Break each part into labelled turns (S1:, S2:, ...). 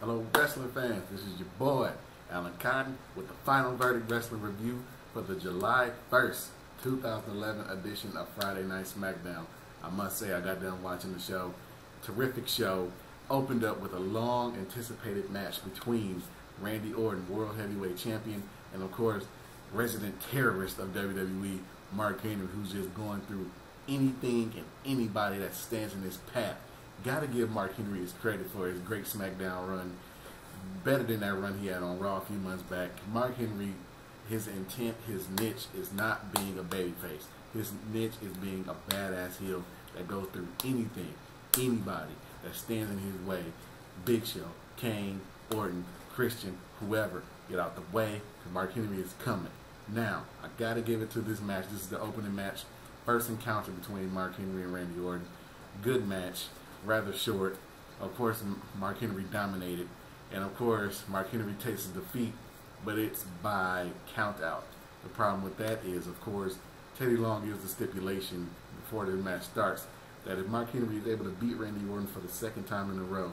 S1: Hello wrestling fans, this is your boy Alan Cotton with the Final Verdict Wrestling Review for the July 1st, 2011 edition of Friday Night SmackDown. I must say I got done watching the show. Terrific show. Opened up with a long anticipated match between Randy Orton, World Heavyweight Champion, and of course resident terrorist of WWE, Mark Henry, who's just going through anything and anybody that stands in his path. Gotta give Mark Henry his credit for his great SmackDown run. Better than that run he had on Raw a few months back. Mark Henry, his intent, his niche is not being a babyface. His niche is being a badass heel that goes through anything, anybody that stands in his way. Big Show, Kane, Orton, Christian, whoever, get out the way, because Mark Henry is coming. Now, I gotta give it to this match. This is the opening match. First encounter between Mark Henry and Randy Orton. Good match. Rather short. Of course, Mark Henry dominated, and of course, Mark Henry takes the defeat, but it's by count out. The problem with that is, of course, Teddy Long gives the stipulation before the match starts that if Mark Henry is able to beat Randy Orton for the second time in a row,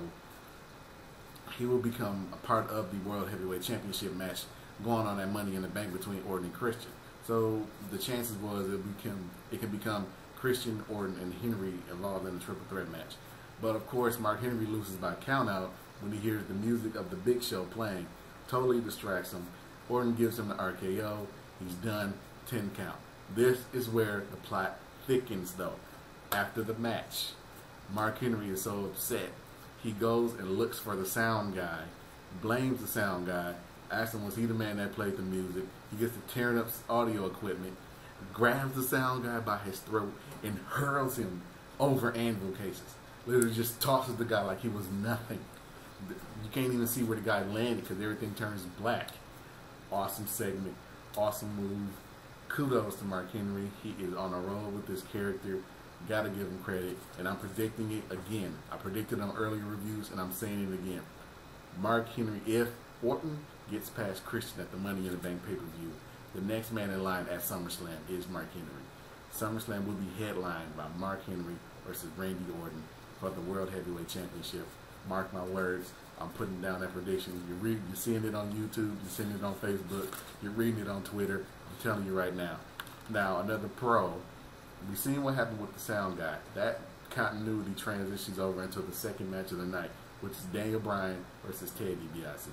S1: he will become a part of the World Heavyweight Championship match going on that Money in the Bank between Orton and Christian. So the chances was it can become Christian, Orton, and Henry involved in a triple threat match. But of course, Mark Henry loses by countout when he hears the music of the Big Show playing. Totally distracts him. Orton gives him the RKO. He's done. 10 count. This is where the plot thickens, though. After the match, Mark Henry is so upset. He goes and looks for the sound guy, blames the sound guy, asks him was he the man that played the music. He gets to tearing up audio equipment, grabs the sound guy by his throat, and hurls him over anvil cases. Literally just tosses the guy like he was nothing. You can't even see where the guy landed because everything turns black. Awesome segment. Awesome move. Kudos to Mark Henry. He is on a roll with this character. Gotta give him credit. And I'm predicting it again. I predicted on earlier reviews and I'm saying it again. Mark Henry, if Orton gets past Christian at the Money in the Bank pay-per-view, the next man in line at SummerSlam is Mark Henry. SummerSlam will be headlined by Mark Henry versus Randy Orton for the World Heavyweight Championship. Mark my words, I'm putting down that prediction. You're seeing it on YouTube, you're seeing it on Facebook, you're reading it on Twitter. I'm telling you right now. Now, another pro. We've seen what happened with the sound guy. That continuity transitions over into the second match of the night, which is Daniel Bryan versus Ted DiBiase,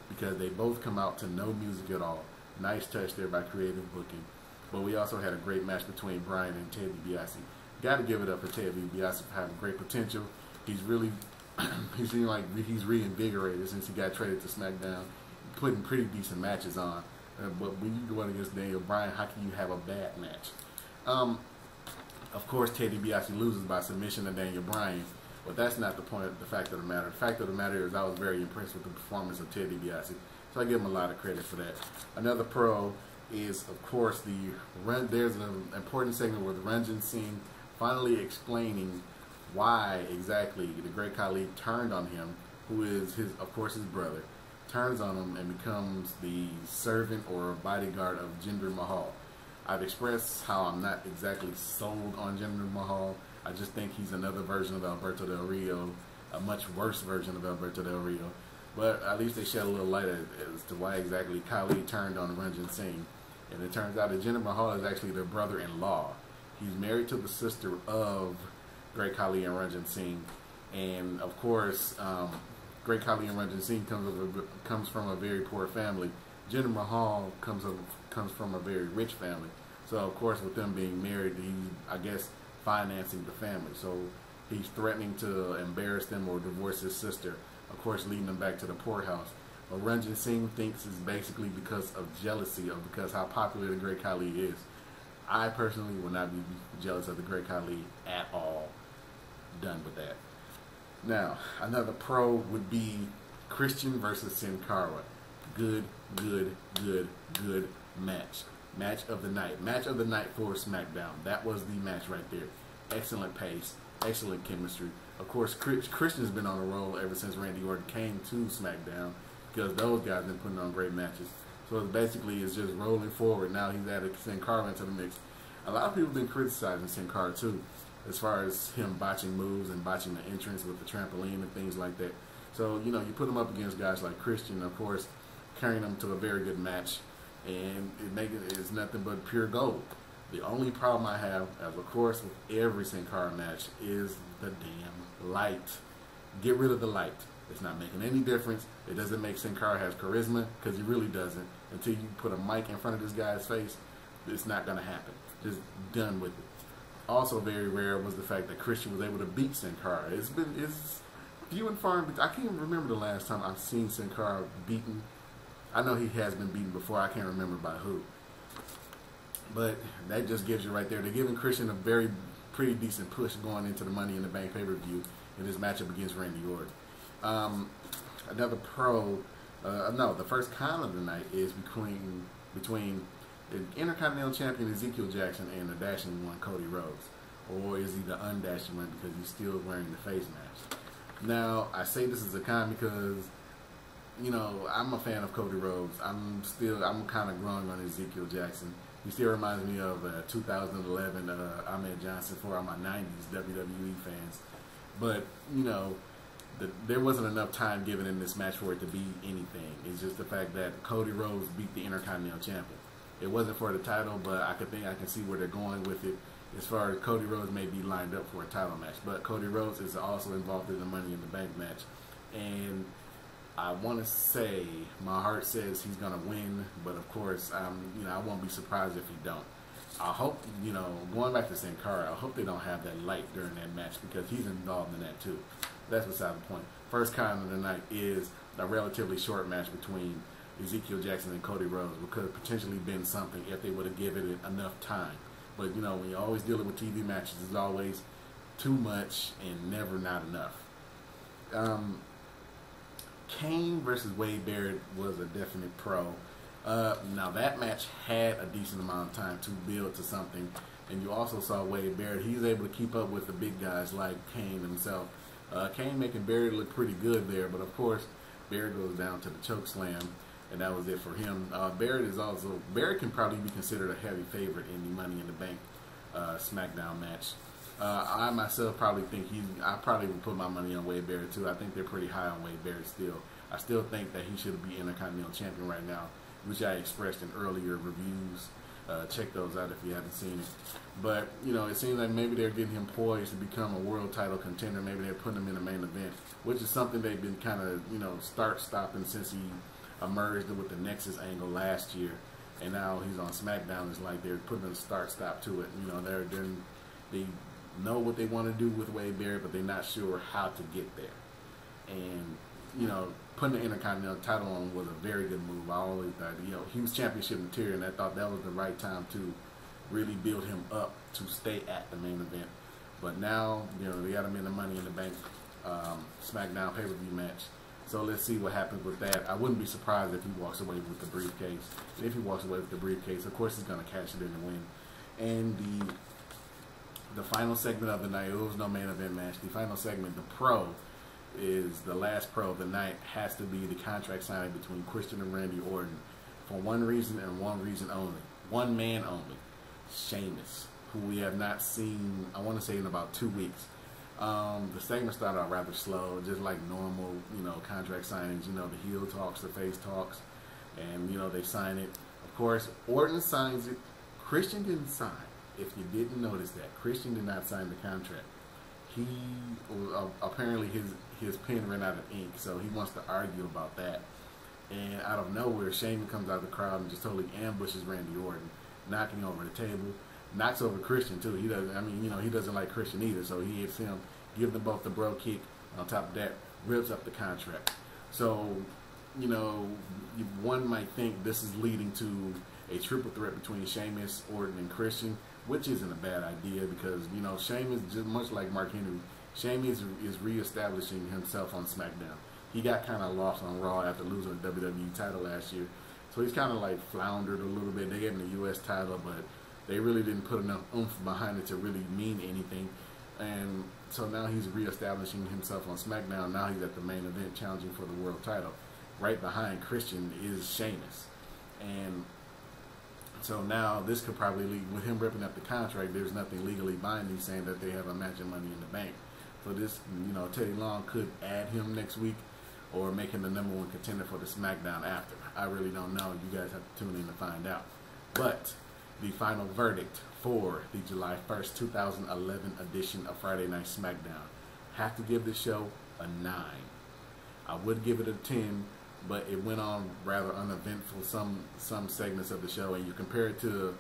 S1: because they both come out to no music at all. Nice touch there by creative booking. But we also had a great match between Bryan and Ted DiBiase. Got to give it up for Ted DiBiase for having great potential. He's really, he seems like he's reinvigorated since he got traded to SmackDown, putting pretty decent matches on. But when you go against Daniel Bryan, how can you have a bad match? Of course, Ted DiBiase loses by submission to Daniel Bryan, but that's not the point. The fact of the matter. The fact of the matter is I was very impressed with the performance of Ted DiBiase, so I give him a lot of credit for that. Another pro is, of course, there's an important segment where the Ranjin Singh finally explaining why exactly the Great Khali turned on him, who is of course his brother, turns on him and becomes the servant or bodyguard of Jinder Mahal. I've expressed how I'm not exactly sold on Jinder Mahal. I just think he's another version of Alberto Del Rio, a much worse version of Alberto Del Rio. But at least they shed a little light as to why exactly Khali turned on Ranjin Singh. And it turns out that Jinder Mahal is actually their brother-in-law. He's married to the sister of Great Khali and Ranjin Singh. And of course, Great Khali and Ranjin Singh comes from a very poor family. Jinder Mahal comes from a very rich family. So of course, with them being married, he's, I guess, financing the family. So he's threatening to embarrass them or divorce his sister, of course leading them back to the poorhouse. But Ranjin Singh thinks it's basically because of jealousy of because how popular the Great Khali is. I personally will not be jealous of the Great Khali at all. Done with that. Now, another pro would be Christian versus Sin Cara. Good match. Match of the night. Match of the night for SmackDown. That was the match right there. Excellent pace. Excellent chemistry. Of course, Christian's been on a roll ever since Randy Orton came to SmackDown because those guys have been putting on great matches. So basically, it's just rolling forward. Now he's added Sin Cara into the mix. A lot of people have been criticizing Sin Cara too, as far as him botching moves and botching the entrance with the trampoline and things like that. So, you know, you put him up against guys like Christian, of course, carrying them to a very good match, and it's nothing but pure gold. The only problem I have, as of course with every Sin Cara match, is the damn light. Get rid of the light. It's not making any difference. It doesn't make Sin Cara has charisma, because he really doesn't. Until you put a mic in front of this guy's face, it's not going to happen. Just done with it. Also very rare was the fact that Christian was able to beat Sin Cara. It's few and far. I can't even remember the last time I've seen Sin Cara beaten. I know he has been beaten before. I can't remember by who. But that just gives you right there. They're giving Christian a pretty decent push going into the Money in the Bank pay-per-view in this matchup against Randy Orton. Another the first con of the night is between the Intercontinental Champion Ezekiel Jackson and the dashing one Cody Rhodes. Or is he the undashing one because he's still wearing the face mask? Now, I say this is a con because, you know, I'm a fan of Cody Rhodes. I'm kind of growing on Ezekiel Jackson. He still reminds me of 2011 Ahmed Johnson for all my 90s WWE fans. But, you know, there wasn't enough time given in this match for it to be anything. It's just the fact that Cody Rhodes beat the Intercontinental Champion. It wasn't for the title, but I can see where they're going with it. As far as Cody Rhodes may be lined up for a title match. But Cody Rhodes is also involved in the Money in the Bank match. And I want to say, my heart says he's going to win, but of course, you know, I won't be surprised if he don't. I hope, you know, going back to Sin Cara, I hope they don't have that light during that match because he's involved in that too. That's beside the point. First con of the night is a relatively short match between Ezekiel Jackson and Cody Rhodes, which could have potentially been something if they would have given it enough time. But, you know, when you're always dealing with TV matches, it's always too much and never not enough. Kane versus Wade Barrett was a definite pro. Now, that match had a decent amount of time to build to something. And you also saw Wade Barrett. He's able to keep up with the big guys like Kane himself. Kane making Barrett look pretty good there. But, of course, Barrett goes down to the choke slam. And that was it for him. Barrett can probably be considered a heavy favorite in the Money in the Bank SmackDown match. I myself probably think I probably would put my money on Wade Barrett too. I think they're pretty high on Wade Barrett still. I still think that he should be Intercontinental Champion right now, which I expressed in earlier reviews. Check those out if you haven't seen it. But, you know, it seems like maybe they're getting him poised to become a world title contender. Maybe they're putting him in the main event, which is something they've been kind of, you know, start-stopping since he emerged with the Nexus angle last year. And now he's on SmackDown. It's like they're putting a start-stop to it. You know, they know what they want to do with Wade Barrett, but they're not sure how to get there. And, you know, putting the Intercontinental title on was a very good move. I always thought, you know, he was championship material, and I thought that was the right time to really build him up to stay at the main event. But now, you know, they got him in the Money in the Bank SmackDown pay-per-view match. So let's see what happens with that. I wouldn't be surprised if he walks away with the briefcase. And if he walks away with the briefcase, of course he's going to cash it in and win. And the final segment of the night, it was no main event match. The final segment, the pro, is the last pro of the night, has to be the contract signing between Christian and Randy Orton for one reason and one reason only. One man only. Sheamus, who we have not seen, I want to say, in about 2 weeks. The segment started out rather slow, just like normal, you know, contract signings. You know, the heel talks, the face talks, and, you know, they sign it. Of course, Orton signs it. Christian didn't sign. If you didn't notice that, Christian did not sign the contract. He apparently his pen ran out of ink, so he wants to argue about that. And out of nowhere, Sheamus comes out of the crowd and just totally ambushes Randy Orton, knocking over the table. Knocks over Christian too. He doesn't. I mean, you know, he doesn't like Christian either. So he hits him, give them both the bro kick. On top of that, rips up the contract. So, you know, one might think this is leading to a triple threat between Sheamus, Orton, and Christian, which isn't a bad idea because, you know, Sheamus, just much like Mark Henry, Sheamus is reestablishing himself on SmackDown. He got kind of lost on Raw after losing the WWE title last year, so he's kind of like floundered a little bit. They gave him the U.S. title, but they really didn't put enough oomph behind it to really mean anything. And so now he's reestablishing himself on SmackDown. Now he's at the main event challenging for the world title. Right behind Christian is Sheamus. And so now this could probably lead, with him ripping up the contract, there's nothing legally binding saying that they have a match of Money in the Bank. So this, you know, Teddy Long could add him next week. or make him the #1 contender for the SmackDown after. I really don't know. You guys have to tune in to find out. But the final verdict for the July 1st, 2011 edition of Friday Night SmackDown. Have to give the show a 9. I would give it a 10, but it went on rather uneventful some segments of the show, and you compare it to,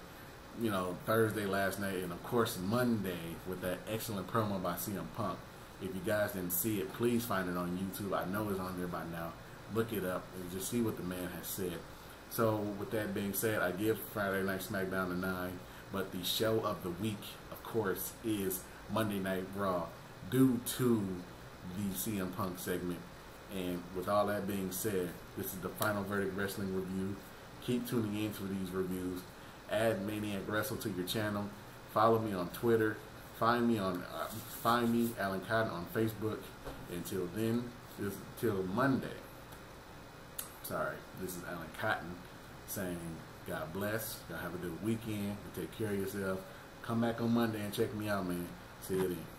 S1: you know, Thursday last night, and of course Monday with that excellent promo by CM Punk. If you guys didn't see it, please find it on YouTube. I know it's on there by now. Look it up and just see what the man has said. So with that being said, I give Friday Night SmackDown a 9, but the show of the week, of course, is Monday Night Raw, due to the CM Punk segment. And with all that being said, this is the Final Verdict Wrestling Review. Keep tuning in for these reviews. Add Maniac Wrestle to your channel. Follow me on Twitter. Find me, Alan Cotton, on Facebook. Until then, till Monday. Sorry, this is Alan Cotton saying God bless. Y'all have a good weekend. Take care of yourself. Come back on Monday and check me out, man. See you then.